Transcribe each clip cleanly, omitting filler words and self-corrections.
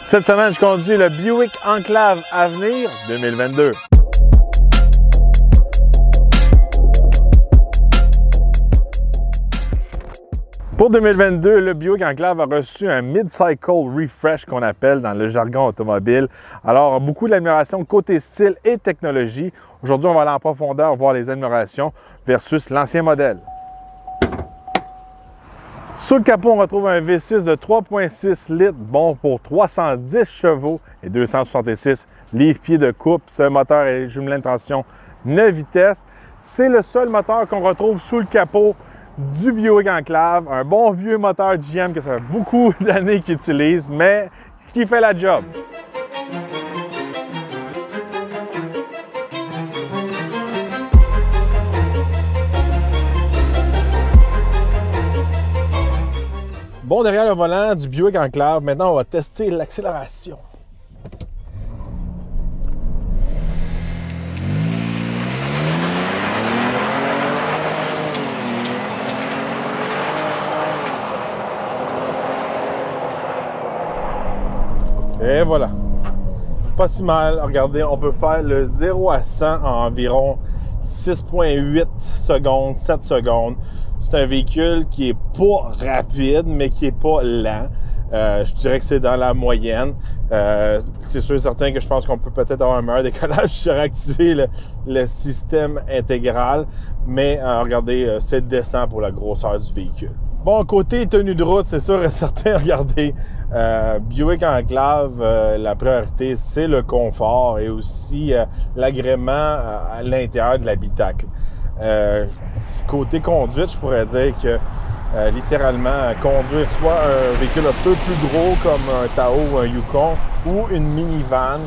Cette semaine, je conduis le Buick Enclave Avenir 2022. Pour 2022, le Buick Enclave a reçu un mid-cycle refresh qu'on appelle dans le jargon automobile. Alors, beaucoup d'améliorations côté style et technologie. Aujourd'hui, on va aller en profondeur voir les améliorations versus l'ancien modèle. Sous le capot, on retrouve un V6 de 3,6 litres, bon pour 310 chevaux et 266 livres-pieds de coupe. Ce moteur est jumelé de transmission 9 vitesses. C'est le seul moteur qu'on retrouve sous le capot du Buick Enclave. Un bon vieux moteur GM que ça fait beaucoup d'années qu'ils utilisent, mais qui fait la job. Bon, derrière le volant du Buick Enclave, maintenant on va tester l'accélération. Et voilà. Pas si mal. Regardez, on peut faire le 0 à 100 en environ 6,8 secondes, 7 secondes. C'est un véhicule qui est pas rapide, mais qui est pas lent. Je dirais que c'est dans la moyenne. C'est sûr et certain que je pense qu'on peut peut-être avoir un meilleur décollage si j'aurais activé le système intégral. Mais regardez, c'est décent pour la grosseur du véhicule. Bon, côté tenue de route, c'est sûr et certain, regardez, Buick Enclave, la priorité, c'est le confort et aussi l'agrément à l'intérieur de l'habitacle. Côté conduite, je pourrais dire que littéralement, conduire soit un véhicule un peu plus gros comme un Tahoe ou un Yukon ou une minivan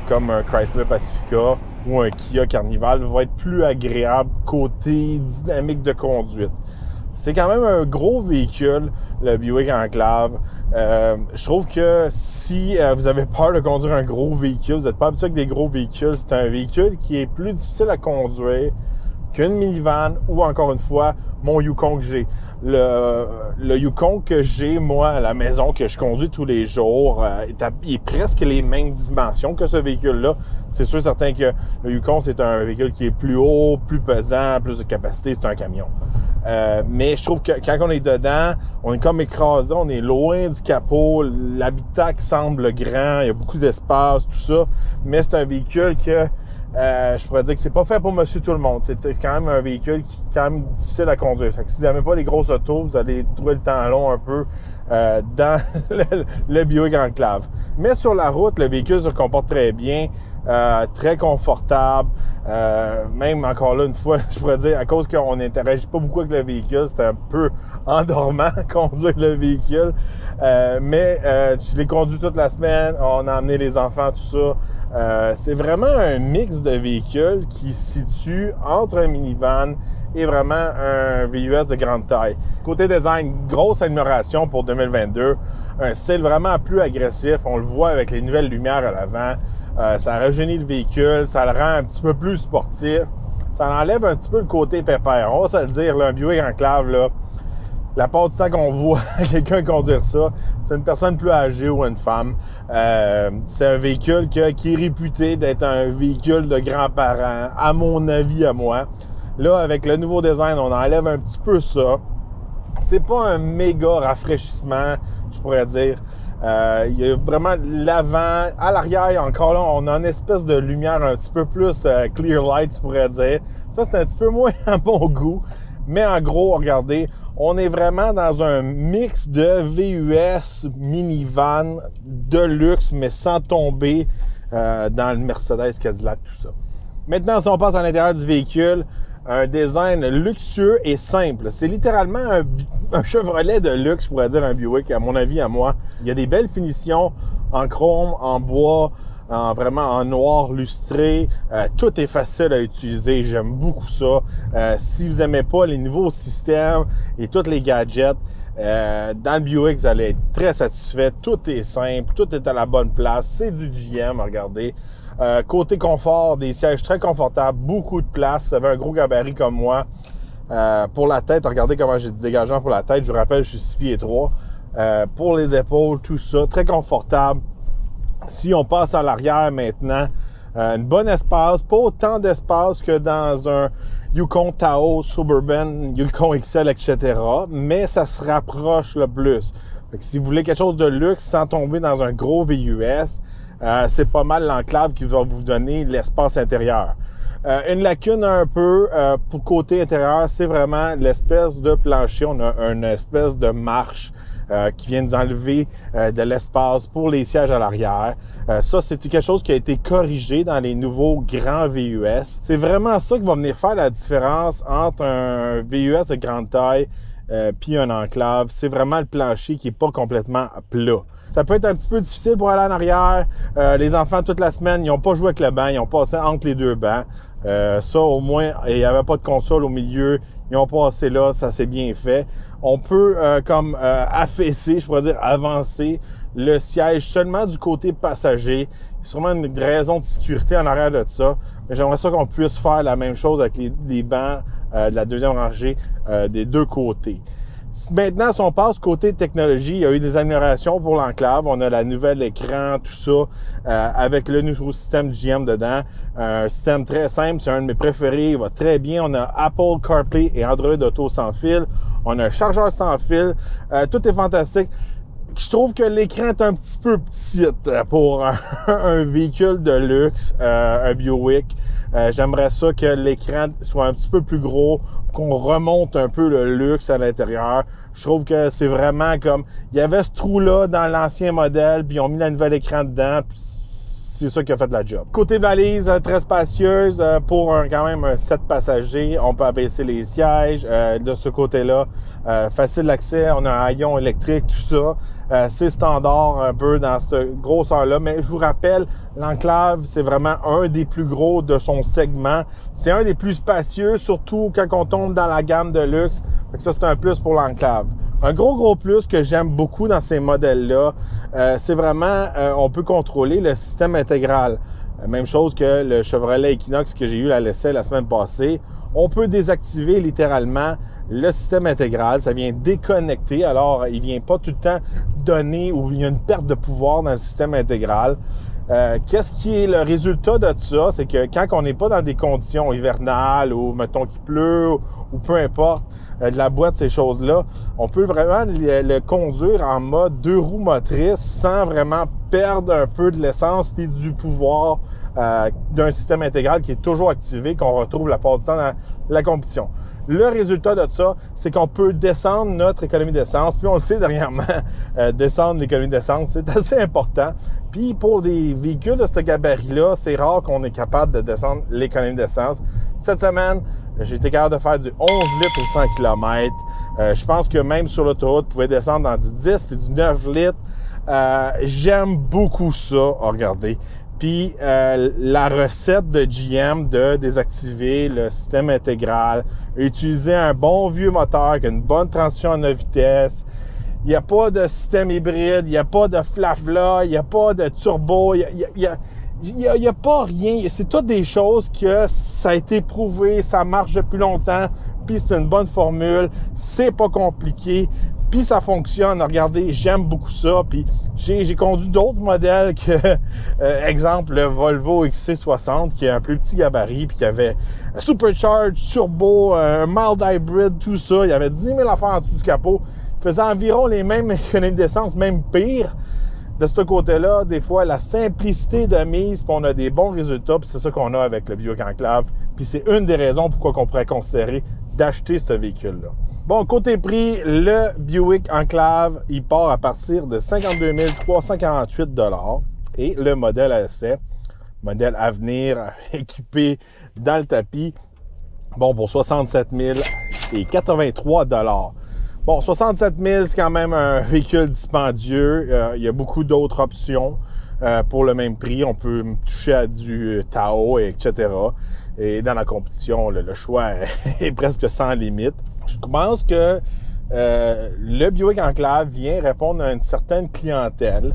comme un Chrysler Pacifica ou un Kia Carnival va être plus agréable côté dynamique de conduite. C'est quand même un gros véhicule, le Buick Enclave. Je trouve que si vous avez peur de conduire un gros véhicule, vous n'êtes pas habitué avec des gros véhicules, c'est un véhicule qui est plus difficile à conduire qu'une minivan ou encore une fois, mon Yukon que j'ai. Le Yukon que j'ai, moi, à la maison, que je conduis tous les jours, il est presque les mêmes dimensions que ce véhicule-là. C'est sûr certain que le Yukon, c'est un véhicule qui est plus haut, plus pesant, plus de capacité, c'est un camion. Mais je trouve que quand on est dedans, on est comme écrasé, on est loin du capot, l'habitacle semble grand, il y a beaucoup d'espace, tout ça. Mais c'est un véhicule que je pourrais dire que c'est pas fait pour monsieur tout le monde. C'est quand même un véhicule qui est quand même difficile à conduire. Fait que si vous n'aimez pas les grosses autos, vous allez trouver le temps long un peu dans le Buick Enclave. Mais sur la route, le véhicule se comporte très bien, très confortable. Même encore là, une fois, je pourrais dire, à cause qu'on n'interagit pas beaucoup avec le véhicule, c'est un peu endormant conduire le véhicule. Mais je l'ai conduit toute la semaine, on a amené les enfants, tout ça. C'est vraiment un mix de véhicules qui se situe entre un minivan et vraiment un VUS de grande taille. Côté design, grosse amélioration pour 2022. Un style vraiment plus agressif. On le voit avec les nouvelles lumières à l'avant. Ça rajeunit le véhicule, ça le rend un petit peu plus sportif. Ça enlève un petit peu le côté pépère. On va se le dire, là, un Buick Enclave, là, la part du temps qu'on voit quelqu'un conduire ça, c'est une personne plus âgée ou une femme. C'est un véhicule qui est réputé d'être un véhicule de grands-parents, à mon avis, à moi. Là, avec le nouveau design, on enlève un petit peu ça. C'est pas un méga rafraîchissement, je pourrais dire. Il y a vraiment l'avant, à l'arrière, encore là, on a une espèce de lumière un petit peu plus clear light, je pourrais dire. Ça, c'est un petit peu moins à mon goût. Mais en gros, regardez, on est vraiment dans un mix de VUS, minivan, de luxe, mais sans tomber dans le Mercedes, Cadillac, tout ça. Maintenant, si on passe à l'intérieur du véhicule, un design luxueux et simple. C'est littéralement un Chevrolet de luxe, je pourrais dire un Buick, à mon avis, à moi. Il y a des belles finitions en chrome, en bois, vraiment en noir lustré. Tout est facile à utiliser. J'aime beaucoup ça. Si vous n'aimez pas les nouveaux systèmes et tous les gadgets, dans le Buick, vous allez être très satisfait. Tout est simple, tout est à la bonne place. C'est du GM, regardez. Côté confort, des sièges très confortables, beaucoup de place. Vous avez un gros gabarit comme moi. Pour la tête, regardez comment j'ai du dégagement pour la tête. Je vous rappelle, je suis 6 pieds 3. pour les épaules, tout ça, très confortable. Si on passe à l'arrière maintenant, un bon espace, pas autant d'espace que dans un Yukon Tahoe Suburban, Yukon XL, etc. Mais ça se rapproche le plus. Fait que si vous voulez quelque chose de luxe sans tomber dans un gros VUS, c'est pas mal l'enclave qui va vous donner l'espace intérieur. Une lacune un peu pour côté intérieur, c'est vraiment l'espèce de plancher. On a une espèce de marche qui vient nous enlever de l'espace pour les sièges à l'arrière. Ça, c'est quelque chose qui a été corrigé dans les nouveaux grands VUS. C'est vraiment ça qui va venir faire la différence entre un VUS de grande taille puis un enclave. C'est vraiment le plancher qui est pas complètement plat. Ça peut être un petit peu difficile pour aller en arrière. Les enfants, toute la semaine, ils n'ont pas joué avec le banc. Ils ont passé entre les deux bancs. Ça, au moins, il n'y avait pas de console au milieu. Ils ont passé là, ça s'est bien fait. On peut affaisser, je pourrais dire avancer le siège seulement du côté passager. C'est sûrement une raison de sécurité en arrière de ça. Mais j'aimerais ça qu'on puisse faire la même chose avec les bancs de la deuxième rangée des deux côtés. Maintenant, si on passe côté technologie, il y a eu des améliorations pour l'enclave. On a la nouvelle écran, tout ça, avec le nouveau système GM dedans. Un système très simple, c'est un de mes préférés, il va très bien. On a Apple CarPlay et Android Auto sans fil. On a un chargeur sans fil. Tout est fantastique. Je trouve que l'écran est un petit peu petit pour un véhicule de luxe, un Buick. J'aimerais ça que l'écran soit un petit peu plus gros, qu'on remonte un peu le luxe à l'intérieur. Je trouve que c'est vraiment comme... Il y avait ce trou-là dans l'ancien modèle, puis ils ont mis le nouvel écran dedans, puis c'est ça qui a fait la job. Côté valise, très spacieuse, pour quand même un 7 passagers. On peut abaisser les sièges. De ce côté-là, facile d'accès. On a un haillon électrique, tout ça. C'est standard un peu dans cette grosseur-là. Mais je vous rappelle, l'enclave, c'est vraiment un des plus gros de son segment. C'est un des plus spacieux, surtout quand on tombe dans la gamme de luxe. Fait que ça, c'est un plus pour l'enclave. Un gros plus que j'aime beaucoup dans ces modèles-là, c'est vraiment, on peut contrôler le système intégral. Même chose que le Chevrolet Equinox que j'ai eu à l'essai la semaine passée. On peut désactiver littéralement le système intégral. Ça vient déconnecter. Alors, il vient pas tout le temps donner ou il y a une perte de pouvoir dans le système intégral. Qu'est-ce qui est le résultat de ça? C'est que quand on n'est pas dans des conditions hivernales ou, mettons, qu'il pleut ou peu importe, de la boîte, ces choses-là, on peut vraiment le conduire en mode 2 roues motrices sans vraiment perdre un peu de l'essence puis du pouvoir d'un système intégral qui est toujours activé, qu'on retrouve la plupart du temps dans la compétition. Le résultat de ça, c'est qu'on peut descendre notre économie d'essence. Puis on le sait dernièrement, descendre l'économie d'essence, c'est assez important. Puis pour des véhicules de ce gabarit-là, c'est rare qu'on est capable de descendre l'économie d'essence. Cette semaine, j'ai été capable de faire du 11 litres au 100 km. Je pense que même sur l'autoroute, vous pouvez descendre dans du 10 puis du 9 litres. J'aime beaucoup ça. Regardez. Puis la recette de GM de désactiver le système intégral, utiliser un bon vieux moteur qui a une bonne transition à 9 vitesses. Il n'y a pas de système hybride, il n'y a pas de flafla, il n'y a pas de turbo, il n'y a pas rien. C'est toutes des choses que ça a été prouvé, ça marche depuis longtemps, puis c'est une bonne formule, c'est pas compliqué. Puis ça fonctionne. Regardez, j'aime beaucoup ça. Puis j'ai conduit d'autres modèles que, exemple, le Volvo XC60, qui est un plus petit gabarit, puis qui avait un supercharge, turbo, un mild hybrid, tout ça. Il y avait 10 000 affaires en dessous du capot. Il faisait environ les mêmes économies d'essence, même pire. De ce côté-là, des fois, la simplicité de mise, puis on a des bons résultats, puis c'est ça qu'on a avec le Buick Enclave. Puis c'est une des raisons pourquoi on pourrait considérer d'acheter ce véhicule-là. Bon, côté prix, le Buick Enclave, il part à partir de 52 348 $. Et le modèle à essai, modèle à venir, équipé dans le tapis, bon, pour 67 083 $. Bon, 67 000, c'est quand même un véhicule dispendieux. Il y a beaucoup d'autres options pour le même prix. On peut toucher à du Tahoe, etc. Et dans la compétition, le choix est presque sans limite. Je pense que le Buick Enclave vient répondre à une certaine clientèle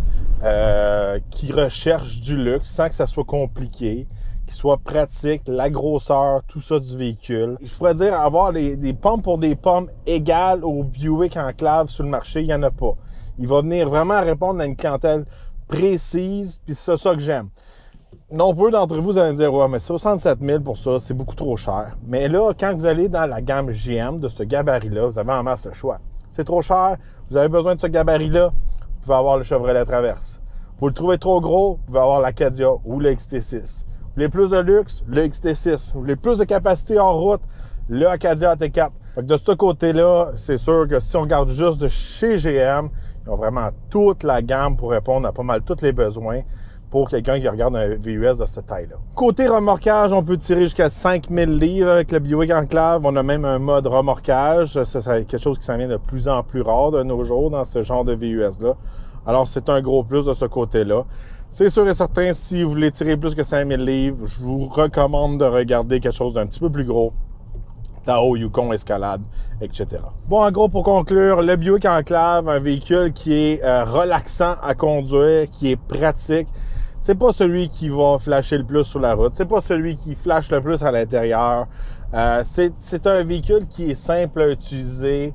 qui recherche du luxe sans que ça soit compliqué, qui soit pratique, la grosseur, tout ça du véhicule. Je pourrais dire avoir des pommes pour des pommes égales au Buick Enclave sur le marché, il n'y en a pas. Il va venir vraiment répondre à une clientèle précise, puis c'est ça que j'aime. Nombreux d'entre vous allez me dire « Ouais, mais 67 000 pour ça, c'est beaucoup trop cher. » Mais là, quand vous allez dans la gamme GM de ce gabarit-là, vous avez en masse le choix. C'est trop cher, vous avez besoin de ce gabarit-là, vous pouvez avoir le Chevrolet Traverse. Vous le trouvez trop gros, vous pouvez avoir l'Acadia ou le XT6. Vous voulez plus de luxe, le XT6. Vous voulez plus de capacité en route, le Acadia AT4. Fait que de ce côté-là, c'est sûr que si on regarde juste de chez GM, ils ont vraiment toute la gamme pour répondre à pas mal tous les besoins pour quelqu'un qui regarde un VUS de cette taille-là. Côté remorquage, on peut tirer jusqu'à 5000 livres avec le Buick Enclave. On a même un mode remorquage. C'est quelque chose qui s'en vient de plus en plus rare de nos jours dans ce genre de VUS-là. Alors, c'est un gros plus de ce côté-là. C'est sûr et certain, si vous voulez tirer plus que 5000 livres, je vous recommande de regarder quelque chose d'un petit peu plus gros. Tahoe, Yukon, Escalade, etc. Bon, en gros, pour conclure, le Buick Enclave, un véhicule qui est relaxant à conduire, qui est pratique. C'est pas celui qui va flasher le plus sur la route. C'est pas celui qui flash le plus à l'intérieur. C'est un véhicule qui est simple à utiliser,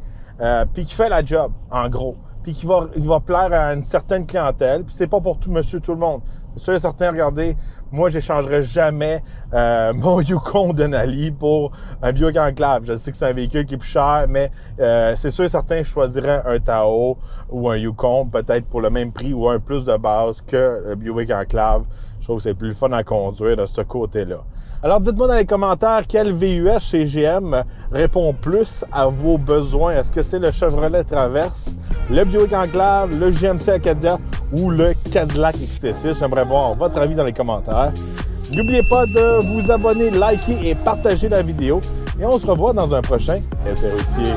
puis qui fait la job, en gros. Puis il va plaire à une certaine clientèle. Puis c'est pas pour tout monsieur, tout le monde. C'est sûr et certain, regardez, moi, j'échangerai jamais mon Yukon Denali pour un Buick Enclave. Je sais que c'est un véhicule qui est plus cher, mais c'est sûr et certain, je choisirais un Tahoe ou un Yukon, peut-être pour le même prix ou un plus de base que le Buick Enclave. Je trouve que c'est plus le fun à conduire de ce côté-là. Alors, dites-moi dans les commentaires quel VUS chez GM répond plus à vos besoins. Est-ce que c'est le Chevrolet Traverse, le Buick Enclave, le GMC Acadia ou le Cadillac XT6? J'aimerais voir votre avis dans les commentaires. N'oubliez pas de vous abonner, liker et partager la vidéo. Et on se revoit dans un prochain Essai routier.